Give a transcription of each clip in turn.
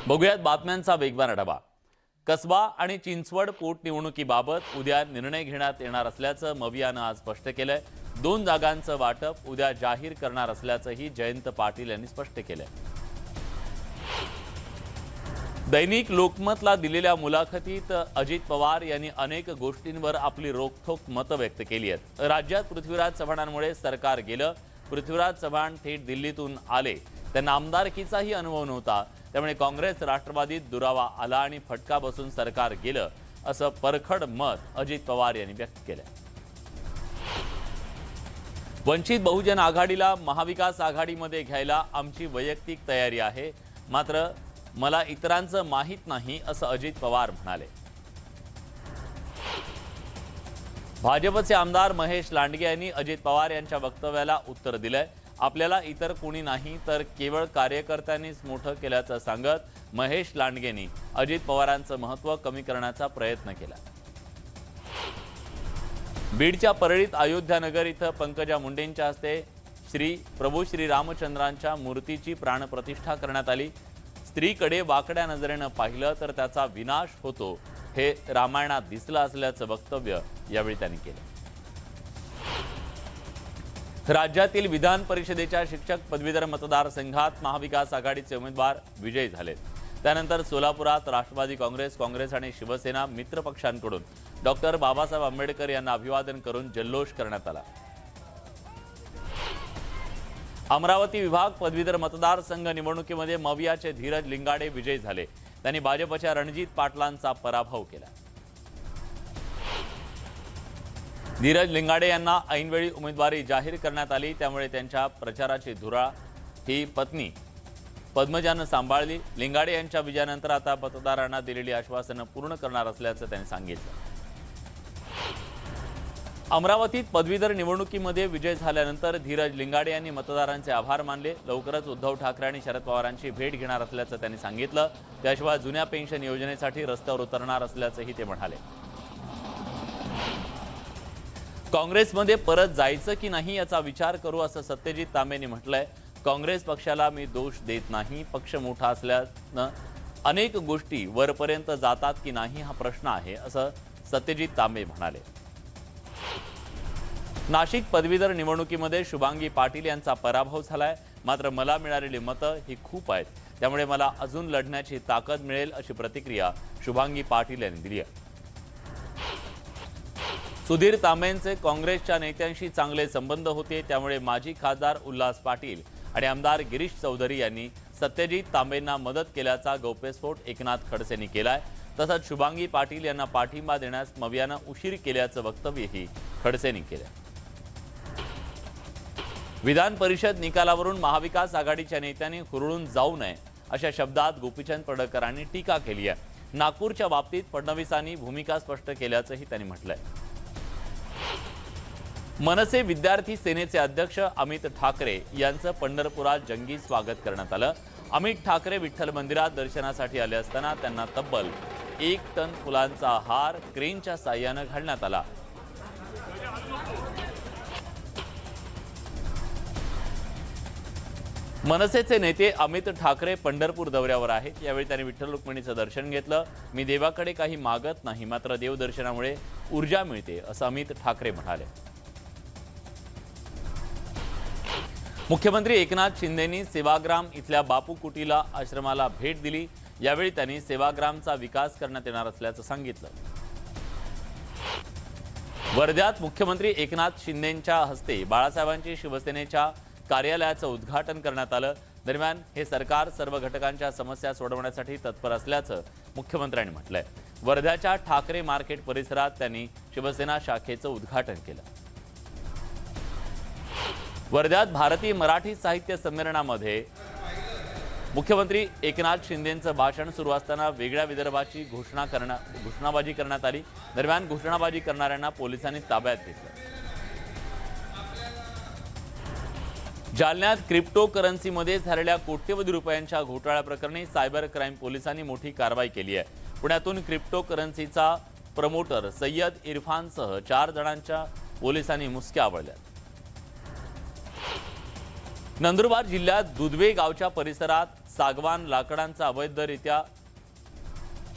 बघूयात बातम्यांचा वेगवान आढावा। कसबा आणि चिंचवड पोटनिवडणुकीबाबत उद्या निर्णय घेण्यात येणार असल्याचं मवियानं आज स्पष्ट केलंय। 2 जागांचं वाटप उद्या जाहीर करणार असल्याचंही जयंत पाटील यांनी स्पष्ट केलंय। दैनिक लोकमतला दिलेल्या मुलाखतीत अजित पवार यांनी अनेक गोष्टींवर आपली रोखठोक मतं व्यक्त केली आहेत। राज्यात पृथ्वीराज चव्हाणांमुळे सरकार गेलं, पृथ्वीराज चव्हाण थेट दिल्लीतून आले, त्यांना आमदारकीचाही अनुभव नव्हता, त्यामुळे काँग्रेस राष्ट्रवादीत दुरावा आला आणि फटका बसून सरकार गेलं, असं परखड मत अजित पवार यांनी व्यक्त केलं। वंचित बहुजन आघाडीला महाविकास आघाडीमध्ये घ्यायला आमची वैयक्तिक तयारी आहे, मात्र मला इतरांचं माहीत नाही, असं अजित पवार म्हणाले। भाजपचे आमदार महेश लांडगे यांनी अजित पवार यांच्या वक्तव्याला उत्तर दिलंय। आपल्याला इतर कोणी नाही तर केवळ कार्यकर्त्यांनीच मोठं केल्याचं सांगत महेश लांडगेंनी अजित पवारांचं महत्त्व कमी करण्याचा प्रयत्न केला। बीडच्या परळीत अयोध्यानगर इथं पंकजा मुंडेंच्या हस्ते प्रभू श्री रामचंद्रांच्या मूर्तीची प्राणप्रतिष्ठा करण्यात आली। स्त्रीकडे वाकड्या नजरेनं पाहिलं तर त्याचा विनाश होतो, हे रामायणात दिसलं असल्याचं वक्तव्य यावेळी त्यांनी केलं। राज्यातील विधान परिषदेच्या शिक्षक पदवीधर मतदारसंघात महाविकास आघाडीचे उमेदवार विजयी झालेत। त्यानंतर सोलापुरात राष्ट्रवादी काँग्रेस आणि शिवसेना मित्र पक्षांकडून डॉक्टर बाबासाहेब आंबेडकर यांना अभिवादन करून जल्लोष करण्यात आला। अमरावती विभाग पदवीधर मतदारसंघ निवडणुकीमध्ये मवियाचे धीरज लिंगाडे विजयी झाले। त्यांनी भाजपच्या रणजित पाटलांचा पराभव केला। धीरज लिंगाडे यांना ऐनवेळी उमेदवारी जाहीर करण्यात आली, त्यामुळे त्यांच्या प्रचाराची धुरा ही पत्नी पद्मजानं सांभाळली। लिंगाडे यांच्या विजयानंतर आता मतदारांना दिलेली आश्वासनं पूर्ण करणार असल्याचं त्यांनी सांगितलं। अमरावतीत पदवीधर निवडणुकीमध्ये विजय झाल्यानंतर धीरज लिंगाडे यांनी मतदारांचे आभार मानले। लवकरच उद्धव ठाकरे आणि शरद पवारांची भेट घेणार असल्याचं त्यांनी सांगितलं। त्याशिवाय जुन्या पेन्शन योजनेसाठी रस्त्यावर उतरणार असल्याचंही ते म्हणाले। काँग्रेसमध्ये परत जायचं की नाही याचा विचार करू, असं सत्यजित तांबेंनी म्हटलंय। काँग्रेस पक्षाला मी दोष देत नाही, पक्ष मोठा असल्यानं अनेक गोष्टी वरपर्यंत जातात की नाही हा प्रश्न आहे, असं सत्यजित तांबे म्हणाले। नाशिक पदवीधर निवडणुकीमध्ये शुभांगी पाटील यांचा पराभव झालाय, मात्र मला मिळालेली मतं ही खूप आहेत, त्यामुळे मला अजून लढण्याची ताकद मिळेल, अशी प्रतिक्रिया शुभांगी पाटील यांनी दिली आहे। सुधीर तांबेंचे काँग्रेसच्या नेत्यांशी चांगले संबंध होते, त्यामुळे माजी खासदार उल्हास पाटील आणि आमदार गिरीश चौधरी यांनी सत्यजित तांबेंना मदत केल्याचा गौप्यस्फोट एकनाथ खडसेंनी केलाय। तसंच शुभांगी पाटील यांना पाठिंबा देण्यास मवियानं उशीर केल्याचं वक्तव्यही खडसेंनी केलं। विधान परिषद निकालावरून महाविकास आघाडीच्या नेत्यांनी हुरळून जाऊ नये, अशा शब्दात गोपीचंद पडळकरांनी टीका केली आहे। नागपूरच्या बाबतीत फडणवीसांनी भूमिका स्पष्ट केल्याचंही त्यांनी म्हटलंय। मनसे विद्यार्थी सेनेचे अध्यक्ष अमित ठाकरे यांचं पंढरपुरात जंगी स्वागत करण्यात आलं। अमित ठाकरे विठ्ठल मंदिरात दर्शनासाठी आले असताना त्यांना तब्बल 1 टन फुलांचा हार क्रेनच्या साह्यानं घालण्यात आला। मनसेचे नेते अमित ठाकरे पंढरपूर दौऱ्यावर आहेत। यावेळी त्यांनी विठ्ठल रुक्मिणीचं दर्शन घेतलं। मी देवाकडे काही मागत नाही, मात्र देवदर्शनामुळे ऊर्जा मिळते, असं अमित ठाकरे म्हणाले। मुख्यमंत्री एकनाथ शिंदेंनी सेवाग्राम इथल्या बापू कुटीला आश्रमाला भेट दिली। यावेळी त्यांनी सेवाग्रामचा विकास करण्यात येणार असल्याचं सांगितलं। वर्ध्यात मुख्यमंत्री एकनाथ शिंदेंच्या हस्ते बाळासाहेबांची शिवसेनेच्या कार्यालयाचं उद्घाटन करण्यात आलं। दरम्यान हे सरकार सर्व घटकांच्या समस्या सोडवण्यासाठी तत्पर असल्याचं मुख्यमंत्र्यांनी म्हटलंय। वर्ध्याच्या ठाकरे मार्केट परिसरात त्यांनी शिवसेना शाखेचं उद्घाटन केलं। वर्ध्यात भारतीय मराठी साहित्य संमेलनामध्ये मुख्यमंत्री एकनाथ शिंदेंचं भाषण सुरू असताना वेगळ्या विदर्भाची घोषणाबाजी करण्यात आली। दरम्यान घोषणाबाजी करणाऱ्यांना पोलिसांनी ताब्यात घेतलं। जालन्यात क्रिप्टो करन्सीमध्ये झालेल्या कोट्यवधी रुपयांच्या घोटाळ्याप्रकरणी सायबर क्राईम पोलिसांनी मोठी कारवाई केली आहे। पुण्यातून क्रिप्टो करन्सीचा प्रमोटर सय्यद इरफानसह 4 जणांच्या पोलिसांनी मुसक्या आवळल्या। नंदुरबार जिल्ह्यात दुधवे गावच्या परिसरात सागवान लाकडांचा अवैधरित्या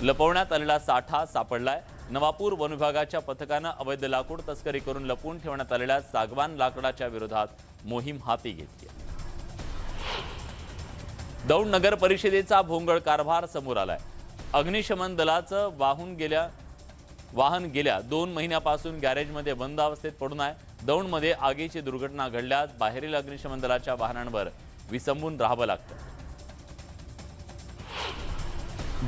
लपवण्यात आलेला साठा सापडलाय। नवापूर वन विभागाच्या पथकानं अवैध लाकूड तस्करी करून लपवून ठेवण्यात आलेल्या सागवान लाकडाच्या विरोधात मोहीम हाती घेतली। दौंड नगर परिषदेचा भोंगळ कारभार समोर आलाय। अग्निशमन दलाचं वाहन गेल्या 2 महिन्यापासून गॅरेजमध्ये बंद अवस्थेत पडून आहे। दौंडमध्ये आगीची दुर्घटना घडल्यास बाहेरील अग्निशमन दलाच्या वाहनांवर विसंबून राहावं लागतं।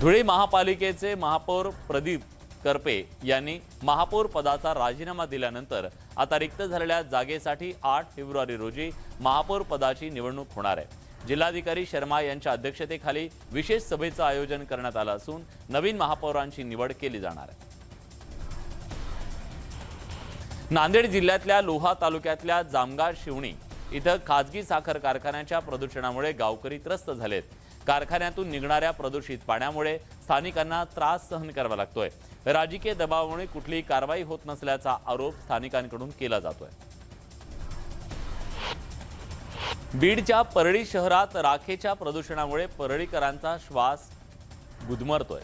धुळे महापालिकेचे महापौर प्रदीप करपे यांनी महापौर पदाचा राजीनामा दिल्यानंतर आता रिक्त झालेल्या जागेसाठी 8 फेब्रुवारी रोजी महापौर पदाची निवडणूक होणार आहे। जिल्हाधिकारी शर्मा यांच्या अध्यक्षतेखाली विशेष सभेचं आयोजन करण्यात आलं असून नवीन महापौरांची निवड केली जाणार आहे। नांदेड जिल्ह्यातल्या लोहा तालुक्यातल्या जामगाव शिवणी इथं खासगी साखर कारखान्याच्या प्रदूषणामुळे गावकरी त्रस्त झालेत। कारखान्यातून निघणाऱ्या प्रदूषित पाण्यामुळे स्थानिकांना त्रास सहन करावा लागतोय। राजकीय दबावामुळे कुठलीही कारवाई होत नसल्याचा आरोप स्थानिकांकडून केला जातोय। बीडच्या परळी शहरात राखेच्या प्रदूषणामुळे परळीकरांचा श्वास गुदमरतोय।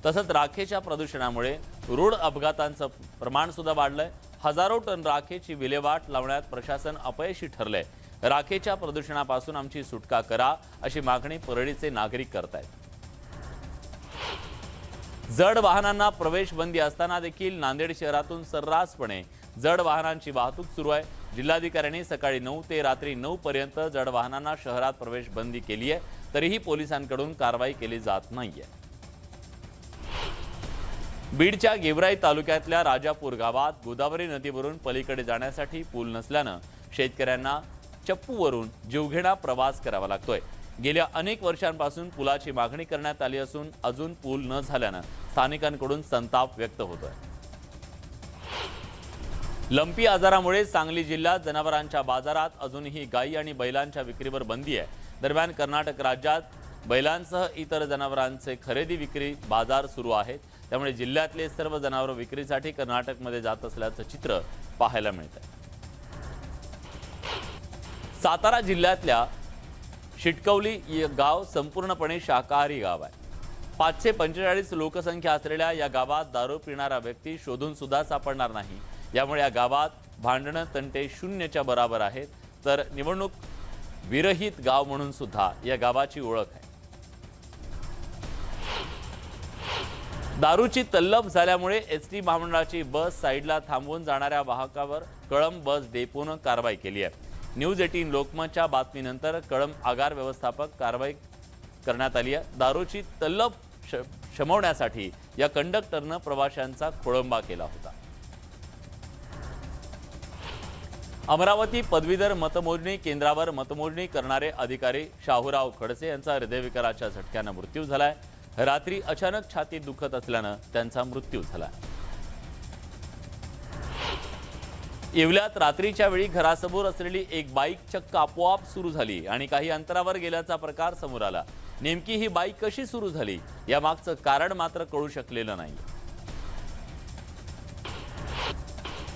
तसंच राखेच्या प्रदूषणामुळे रोड अपघातांचं प्रमाण सुद्धा वाढलंय। हजारो टन राखेची विल्हेवाट लावण्यात प्रशासन अपयशी ठरलंय। राखेच्या प्रदूषणापासून आमची सुटका करा अशी मागणी परळीचे नागरिक करतायत। जड वाहनांना प्रवेश बंदी असताना देखील नांदेड शहरातून सर्रासपणे जड वाहनांची वाहतूक सुरू आहे। जिल्हाधिकाऱ्यांनी सकाळी 9 ते रात्री 9 पर्यंत जड वाहनांना शहरात प्रवेश बंदी केली आहे, तरीही पोलिसांकडून कारवाई केली जात नाहीये। बीडच्या गेवराई तालुक्यातल्या राजापूर गावात गोदावरी नदीवरून पलीकडे जाण्यासाठी पूल नसल्यानं शेतकऱ्यांना चप्पूवरून जीवघेणा प्रवास करावा लागतोय। गेल्या अनेक वर्षांपासून पुलाची मागणी करण्यात आली असून अजून पूल न झाल्यानं स्थानिकांकडून संताप व्यक्त होतोय। लंपी आजारामुळे सांगली जिल्ह्यात जनावरांच्या बाजारात अजूनही गायी आणि बैलांच्या विक्रीवर बंदी आहे। दरम्यान कर्नाटक राज्यात बैलांसह इतर जनावरांचे खरेदी विक्री बाजार सुरू आहेत। त्यामुळे जिल्ह्यातले सर्व जनावर विक्रीसाठी कर्नाटकमध्ये जात असल्याचं चित्र पाहायला मिळतंय। सातारा जिल्ह्यातल्या शिटकवली गाव संपूर्णपणे शाकाहारी गाव आहे। 545 लोकसंख्या असलेल्या या गावात दारू पिणारा व्यक्ती शोधून सुद्धा सापडणार नाही। यामुळे या गावात भांडणं तंटे शून्यच्या बरोबर आहेत। तर निवडणूक विरहित गाव म्हणून सुद्धा या गावाची ओळख आहे। दारूची तल्लफ झाल्यामुळे एसटी महामंडळाची बस साईडला थांबवून जाणाऱ्या वाहकावर कळंब बस डेपोनं कारवाई केली आहे। न्यूज 18 लोकमतच्या बातमीनंतर कळंब आगार व्यवस्थापक कारवाई करण्यात आली आहे। दारूची तल्लफ शमवण्यासाठी या कंडक्टरनं प्रवाशांचा खोळंबा केला होता। अमरावती पदवीधर मतमोजणी केंद्रावर मतमोजणी करणारे अधिकारी शाहूराव खडसे यांचा हृदयविकाराच्या झटक्यानं मृत्यू झालाय। रात्री अचानक छातीत दुखत असल्यानं त्यांचा मृत्यू झाला। येवल्यात रात्रीच्या वेळी घरासमोर असलेली एक बाईक चक्क आपोआप सुरू झाली आणि काही अंतरावर गेल्याचा प्रकार समोर आला। नेमकी ही बाईक कशी सुरू झाली यामागचं कारण मात्र कळू शकलेलं नाही।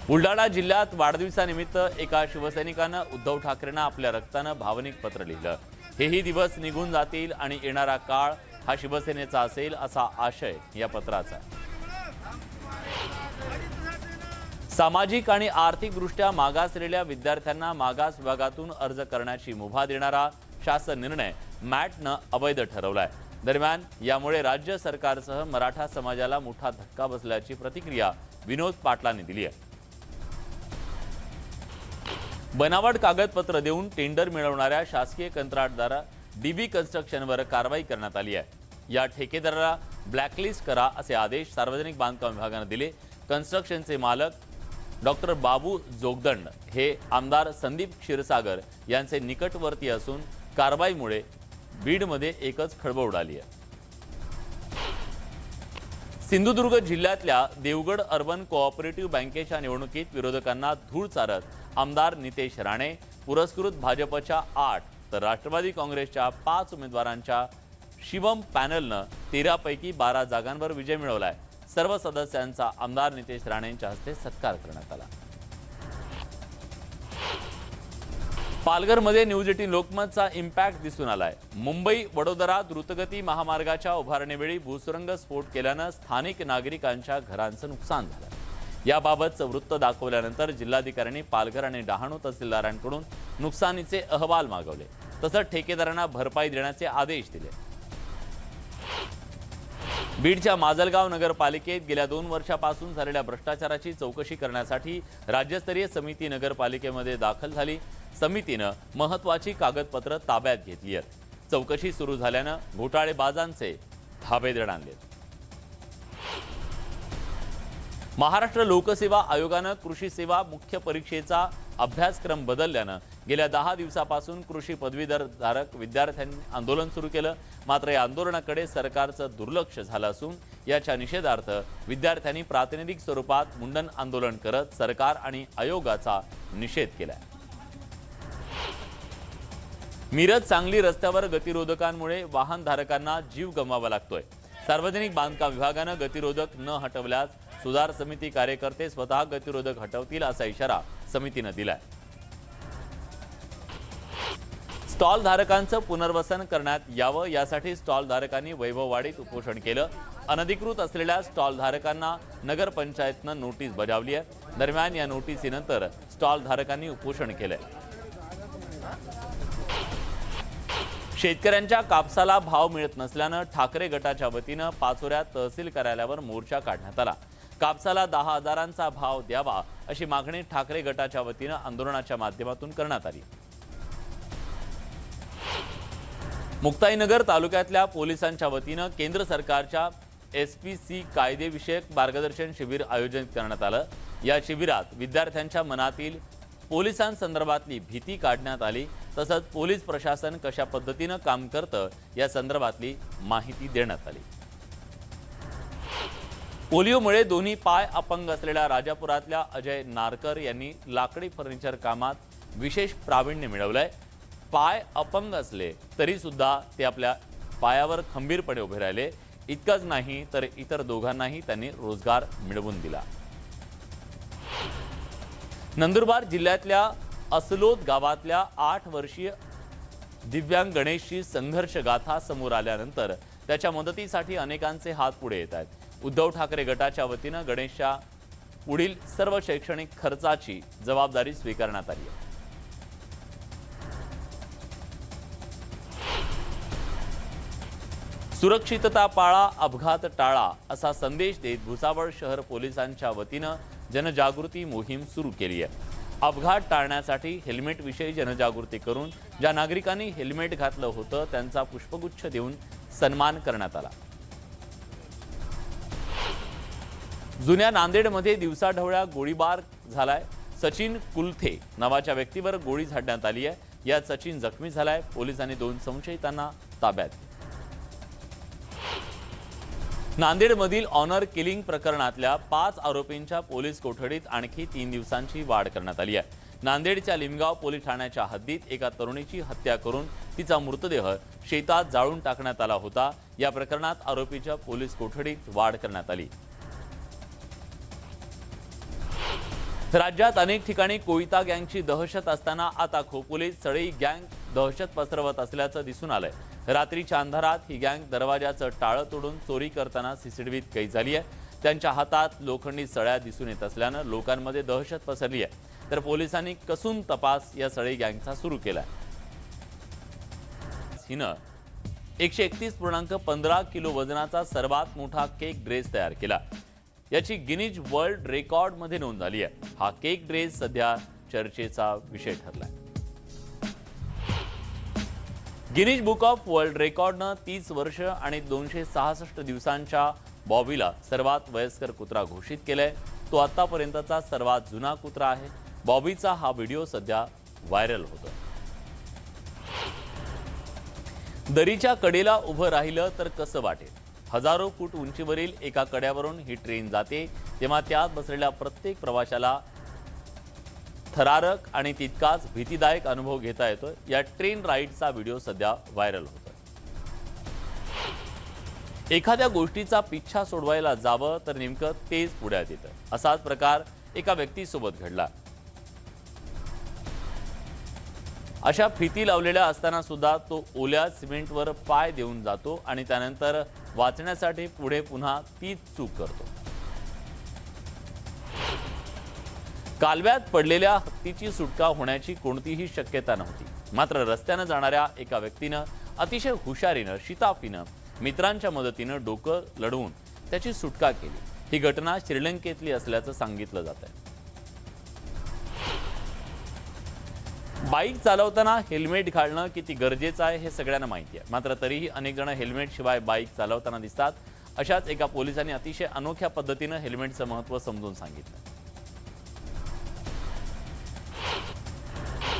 बुलढाणा जिल्ह्यात वाढदिवसानिमित्त एका शिवसैनिकानं उद्धव ठाकरेंना आपल्या रक्तानं भावनिक पत्र लिहिलं। हेही दिवस निघून जातील आणि येणारा काळ हा शिवसेनेचा असेल असा आशय या पत्राचा। सामाजिक आणि आर्थिकदृष्ट्या मागासलेल्या विद्यार्थ्यांना मागास विभागातून अर्ज करण्याची मुभा देणारा शासन निर्णय मॅटनं अवैध ठरवलाय। दरम्यान यामुळे राज्य सरकारसह मराठा समाजाला मोठा धक्का बसल्याची प्रतिक्रिया विनोद पाटलांनी दिली आहे। बनावट कागदपत्र देऊन टेंडर मिळवणाऱ्या शासकीय कंत्राटदार डीबी कन्स्ट्रक्शनवर कारवाई करण्यात आली आहे। या ठेकेदाराला ब्लॅकलिस्ट करा असे आदेश सार्वजनिक बांधकाम विभागाने दिले। कन्स्ट्रक्शनचे मालक डॉक्टर बाबू जोगदंड हे आमदार संदीप क्षीरसागर यांचे निकटवर्ती असून कारवाईमुळे बीडमध्ये एकच खळबळ उडाली आहे। सिंधुदुर्ग जिल्ह्यातल्या देवगड अर्बन कोऑपरेटिव्ह बँकेच्या निवडणुकीत विरोधकांना धूळ चारत आमदार नितेश राणे पुरस्कृत भाजपच्या 8 तर राष्ट्रवादी काँग्रेसच्या 5 उमेदवारांच्या शिवम पॅनलनं 13 पैकी 12 जागांवर विजय मिळवलाय। सर्व सदस्यांचा आमदार नितेश राणे यांच्या हस्ते सत्कार करण्यात आला। पालघरमध्ये न्यूज 18 लोकमतचा इम्पॅक्ट दिसून आलाय। मुंबई वडोदरा द्रुतगती महामार्गाच्या उभारणीवेळी भूसुरुंग स्फोट केल्यानं स्थानिक नागरिकांच्या घरांचं नुकसान झालं। याबाबतचं वृत्त दाखवल्यानंतर जिल्हाधिकाऱ्यांनी पालघर आणि डहाणू तहसीलदारांकडून नुकसानीचे अहवाल मागवले, तसंच ठेकेदारांना भरपाई देण्याचे आदेश दिले। बीडच्या माजलगाव नगरपालिकेत गेल्या 2 वर्षापासून झालेल्या भ्रष्टाचाराची चौकशी करण्यासाठी राज्यस्तरीय समिती नगरपालिकेमध्ये दाखल झाली। समितीनं महत्त्वाची कागदपत्र ताब्यात घेतली आहेत। चौकशी सुरू झाल्यानं घोटाळेबाजांचे धाबे दड आणले। महाराष्ट्र लोकसेवा आयोगानं कृषी सेवा मुख्य परीक्षेचा अभ्यासक्रम बदलल्यानं गेल्या 10 दिवसापासून कृषी पदवीधरधारक विद्यार्थ्यांनी आंदोलन सुरू केलं। मात्र या आंदोलनाकडे सरकारचं दुर्लक्ष झालं असून याच्या निषेधार्थ विद्यार्थ्यांनी प्रातिनिधिक स्वरूपात मुंडन आंदोलन करत सरकार आणि आयोगाचा निषेध केलाय। मिरज सांगली रस्त्यावर गतिरोधकांमुळे वाहनधारकांना जीव गमवावा लागतोय। सार्वजनिक बांधकाम विभागानं गतिरोधक न हटवल्यास सुधार समिती कार्यकर्ते स्वतः गतिरोधक हटवतील असा इशारा समितीनं दिलाय। स्टॉल धारकांचं पुनर्वसन करण्यात यावं यासाठी स्टॉल धारकांनी वैभववाडीत उपोषण केलं। अनधिकृत असलेल्या स्टॉल धारकांना नगरपंचायतनं नोटीस बजावली आहे। दरम्यान या नोटीसीनंतर स्टॉल धारकांनी उपोषण केलंय। शेतकऱ्यांच्या कापसाला भाव मिळत नसल्यानं ठाकरे गटाच्या वतीनं पाचोऱ्यात तहसील कार्यालयावर मोर्चा काढण्यात आला। कापसाला 10,000चा भाव द्यावा अशी मागणी ठाकरे गटाच्या वतीनं आंदोलनाच्या माध्यमातून करण्यात आली। मुक्ताईनगर तालुक्यातल्या पोलिसांच्या वतीनं केंद्र सरकारच्या SPC कायदेविषयक मार्गदर्शन शिबिर आयोजित करण्यात आलं। या शिबिरात विद्यार्थ्यांच्या मनातील पोलिसांसंदर्भातली भीती काढण्यात आली, तसंच पोलीस प्रशासन कशा पद्धतीनं काम करतं या संदर्भातली माहिती देण्यात आली। पोलिओमुळे दोन्ही पाय अपंग असलेल्या राजापुरातल्या अजय नारकर यांनी लाकडी फर्निचर कामात विशेष प्रावीण्य मिळवलंय। पाय अपंग असले तरी सुद्धा ते आपल्या पायावर खंबीरपणे उभे राहिले। इतकंच नाही तर इतर दोघांनाही त्यांनी रोजगार मिळवून दिला। नंदुरबार जिल्ह्यातल्या असलोद गावातल्या 8 वर्षीय दिव्यांग गणेशची संघर्ष गाथा समोर आल्यानंतर त्याच्या मदतीसाठी अनेकांचे हात पुढे येत आहेत। उद्धव ठाकरे गटाच्या वतीनं गणेशच्या पुढील सर्व शैक्षणिक खर्चाची जबाबदारी स्वीकारण्यात आली आहे। सुरक्षितता पाळा, अपघात टाळा असा संदेश देत भुसावळ शहर पोलिसांच्या वतीनं जनजागृती मोहीम सुरू केली आहे। अपघात टाळण्यासाठी हेल्मेटविषयी जनजागृती करून ज्या नागरिकांनी हेल्मेट घातलं होतं त्यांचा पुष्पगुच्छ देऊन सन्मान करण्यात आला। जुन्या नांदेडमध्ये दिवसाढवळ्या गोळीबार झालाय। सचिन कुलथे नावाच्या व्यक्तीवर गोळी झाडण्यात आली आहे। यात सचिन जखमी झालाय। पोलिसांनी 2 संशयितांना ताब्यात घेतलं। नांदेडमधील ऑनर किलिंग प्रकरणातल्या 5 आरोपींच्या पोलीस कोठडीत आणखी 3 दिवसांची वाढ करण्यात आली आहे। नांदेडच्या लिमगाव पोलीस ठाण्याच्या हद्दीत एका तरुणीची हत्या करून तिचा मृतदेह शेतात जाळून टाकण्यात आला होता। या प्रकरणात आरोपीच्या पोलीस कोठडीत वाढ करण्यात आली। राज्यात अनेक ठिकाणी कोयता गँगची दहशत असताना आता खोपोलीत सळई गँग दहशत पसरवत असल्याचं दिसून आलंय। रात्रीच्या अंधारात ही गँग दरवाजाचं टाळं तोडून चोरी करताना सीसीटीव्हीत कैद झाली आहे। त्यांच्या हातात लोखंडी सळ्या दिसून येत असल्यानं लोकांमध्ये दहशत पसरली आहे। तर पोलिसांनी कसून तपास या सळई गँगचा सुरू केलाय। हिनं 131.15 किलो वजनाचा सर्वात मोठा केक ड्रेस तयार केला। याची गिनीज वर्ल्ड रेकॉर्डमध्ये नोंद झाली आहे। हा केक ड्रेस सध्या चर्चेचा विषय ठरलाय। गिनीज बुक ऑफ वर्ल्ड रेकॉर्डनं 30 वर्ष आणि 266 दिवसांच्या बॉबीला सर्वात वयस्कर कुत्रा घोषित केलाय। तो आतापर्यंतचा सर्वात जुना कुत्रा आहे। बॉबीचा हा व्हिडिओ सध्या व्हायरल होतोय। दरीच्या कडेला उभं राहिलं तर कसं वाटेल? हजारो फूट उंचीवरील एका कड्यावरून ही ट्रेन जाते, तेव्हा त्यात बसलेल्या प्रत्येक प्रवाशाला थरारक आणि तितकाच भीतीदायक अनुभव घेता येतो। या ट्रेन राईडचा व्हिडिओ सध्या व्हायरल होतोय। एखाद्या गोष्टीचा पिच्छा सोडवायला जावं तर नेमकं तेच पुढ्यात येतं। असाच प्रकार एका व्यक्तीसोबत घडला। अशा फिती लावलेल्या असताना सुद्धा तो ओल्या सिमेंटवर पाय देऊन जातो आणि त्यानंतर वाचण्यासाठी पुढे पुन्हा तीच चूक करतो. कालव्यात पडलेल्या हत्तीची सुटका होण्याची कोणतीही शक्यता नव्हती. मात्र रस्त्यानं जाणाऱ्या एका व्यक्तीनं अतिशय हुशारीनं, शिताफीनं, मित्रांच्या मदतीनं डोकं लढवून त्याची सुटका केली. ही घटना श्रीलंकेतली असल्याचं सांगितलं जात आहे. बाईक चालवताना हेल्मेट घालणं किती गरजेचं आहे हे सगळ्यांना माहिती आहे. मात्र तरीही अनेक जण हेल्मेट शिवाय बाईक चालवताना दिसतात. अशाच एका पोलिसांनी अतिशय अनोख्या पद्धतीनं हेल्मेटचं महत्त्व समजून सांगितलं.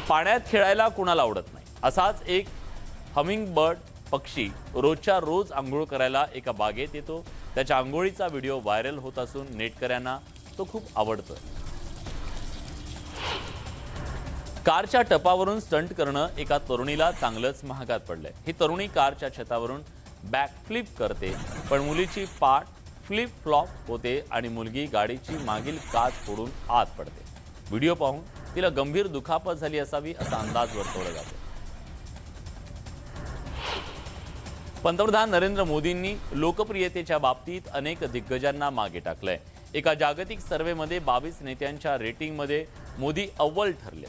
पाण्यात खेळायला कुणाला आवडत नाही. असाच एक हमिंग बर्ड पक्षी रोजच्या रोज आंघोळ करायला एका बागेत येतो. त्याच्या आंघोळीचा व्हिडिओ व्हायरल होत असून नेटकऱ्यांना तो खूप आवडतोय. कारच्या टपावरून स्टंट करणं एका तरुणीला चांगलंच महागात पडलंय. ही तरुणी कारच्या छतावरून बॅकफ्लिप करते, पण मुलीची पाठ फ्लिप फ्लॉप होते आणि मुलगी गाडीची मागील काच फोडून आत पडते. व्हिडिओ पाहून तिला गंभीर दुखापत झाली असावी असा अंदाज वर्तवला जातो. पंतप्रधान नरेंद्र मोदींनी लोकप्रियतेच्या बाबतीत अनेक दिग्गजांना मागे टाकलंय. एका जागतिक सर्व्हेमध्ये 22 नेत्यांच्या रेटिंगमध्ये मोदी अव्वल ठरले.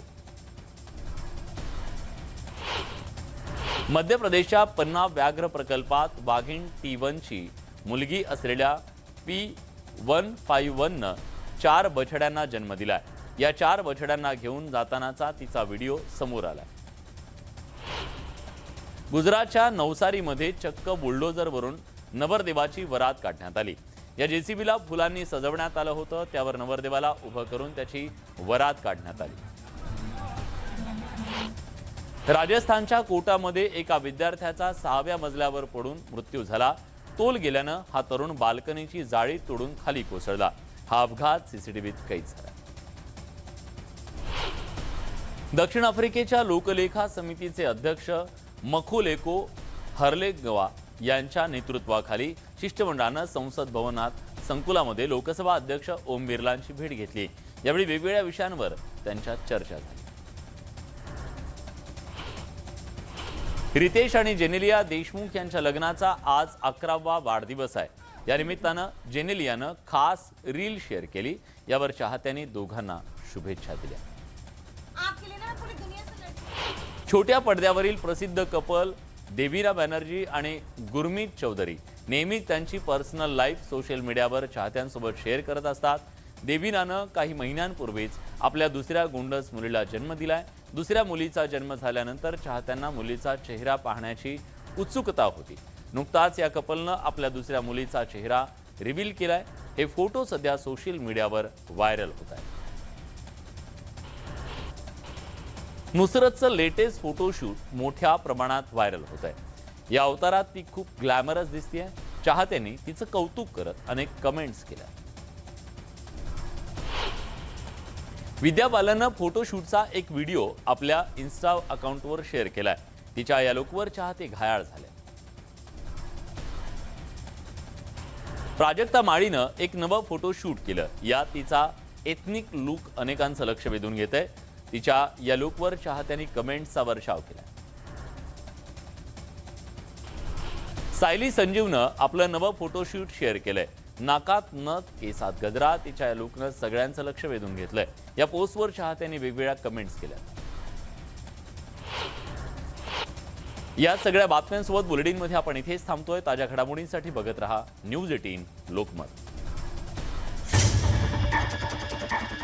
मध्य प्रदेशच्या पन्ना व्याघ्र प्रकल्पात वाघीण T1ची मुलगी असलेल्या P151नं 4 बछड्यांना जन्म दिलाय. या 4 बछड्यांना घेऊन जातानाचा तिचा व्हिडिओ समोर आलाय. गुजरातच्या नवसारीमध्ये चक्क बुलडोझरवरून नवरदेवाची वरात काढण्यात आली. या JCBला फुलांनी सजवण्यात आलं होतं. त्यावर नवरदेवाला उभं करून त्याची वरात काढण्यात आली. राजस्थानच्या कोटामध्ये एका विद्यार्थ्याचा 6व्या मजल्यावर पडून मृत्यू झाला. तोल गेल्यानं हा तरुण बाल्कनीची जाळी तोडून खाली कोसळला. हा अपघात CCTVत कैद झाला. दक्षिण आफ्रिकेच्या लोकलेखा समितीचे अध्यक्ष मखोलेको हर्लेगवा यांच्या नेतृत्वाखाली शिष्टमंडळानं संसद भवनात संकुलामध्ये लोकसभा अध्यक्ष ओम बिर्लांची भेट घेतली. यावेळी वेगवेगळ्या विषयांवर त्यांच्यात चर्चा झाली. रितेश आणि जेनेलिया देशमुख यांच्या लग्नाचा आज 11वा वाढदिवस आहे. या निमित्तानं जेनेलियानं खास रील शेअर केली. यावर चाहत्यांनी दोघांना शुभेच्छा दिल्या. छोट्या पडद्यावरील प्रसिद्ध कपल देवीना बॅनर्जी आणि गुरमीत चौधरी नेहमीच त्यांची पर्सनल लाईफ सोशल मीडियावर चाहत्यांसोबत शेअर करत असतात. देवीनानं काही महिन्यांपूर्वीच आपल्या दुसऱ्या गोंडस मुलीला जन्म दिलाय. दुसऱ्या मुलीचा जन्म झाल्यानंतर चाहत्यांना मुलीचा चेहरा पाहण्याची उत्सुकता होती. नुकताच या कपलनं आपल्या दुसऱ्या मुलीचा चेहरा रिव्हील केलाय. हे फोटो सध्या सोशल मीडियावर व्हायरल होत आहेत. नुसरतचं लेटेस्ट फोटोशूट मोठ्या प्रमाणात व्हायरल होत आहे. या अवतारात ती खूप ग्लॅमरस दिसतेय. चाहत्यांनी तिचं कौतुक करत अनेक कमेंट्स केल्या. विद्या बालननं फोटोशूटचा एक व्हिडिओ आपल्या इन्स्टा अकाउंटवर शेअर केलाय. तिच्या या लुकवर चाहते घायाळ झाले. प्राजक्ता माळीनं एक नवं फोटोशूट केलं. यात तिचा एथनिक लुक अनेकांचं लक्ष वेधून घेतंय. तिच्या या लुकवर चाहत्यांनी कमेंट्सचा वर्षाव केला. सायली संजीवनं आपलं नवं फोटोशूट शेअर केलंय. नाकात नथ, केसात गजरा, तिच्या या लुकनं सगळ्यांचं लक्ष वेधून घेतलंय. या पोस्टवर चाहत्यांनी वेगवेगळ्या कमेंट्स केल्या. या सगळ्या बातम्यांसोबत बुलेटिनमध्ये आपण इथेच थांबतोय. ताज्या घडामोडींसाठी बघत रहा न्यूज 18 लोकमत.